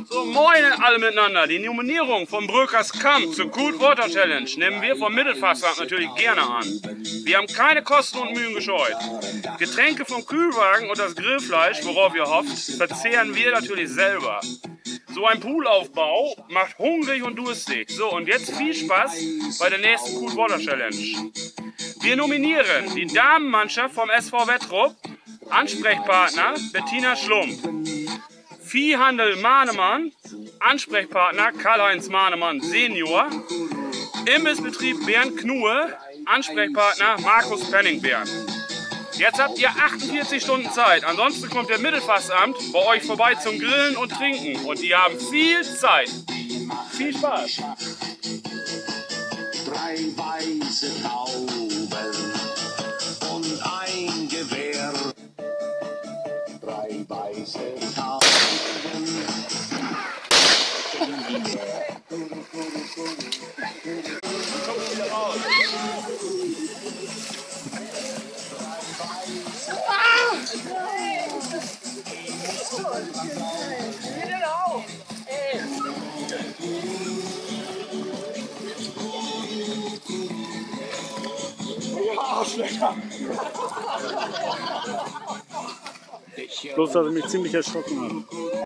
So, moin alle miteinander. Die Nominierung vom Brökers Kamp zur Cool Water Challenge nehmen wir vom Mittelfassamt natürlich gerne an. Wir haben keine Kosten und Mühen gescheut. Getränke vom Kühlwagen und das Grillfleisch, worauf ihr hofft, verzehren wir natürlich selber. So ein Poolaufbau macht hungrig und durstig. So, und jetzt viel Spaß bei der nächsten Cool Water Challenge. Wir nominieren die Damenmannschaft vom SV Wettrup, Ansprechpartner Bettina Schlump. Viehhandel Mahnemann, Ansprechpartner Karl-Heinz Mahnemann Senior. Imbissbetrieb Bernd Knuhe, Ansprechpartner Markus Penningberg. Jetzt habt ihr 48 Stunden Zeit, ansonsten kommt der Mittelfassamt bei euch vorbei zum Grillen und Trinken und die haben viel Zeit. Viel Spaß! 3 weiße Tauben und ein Gewehr. 3 weiße Tauben. Komm wieder raus. Bloß, dass ich mich ziemlich erschrocken habe.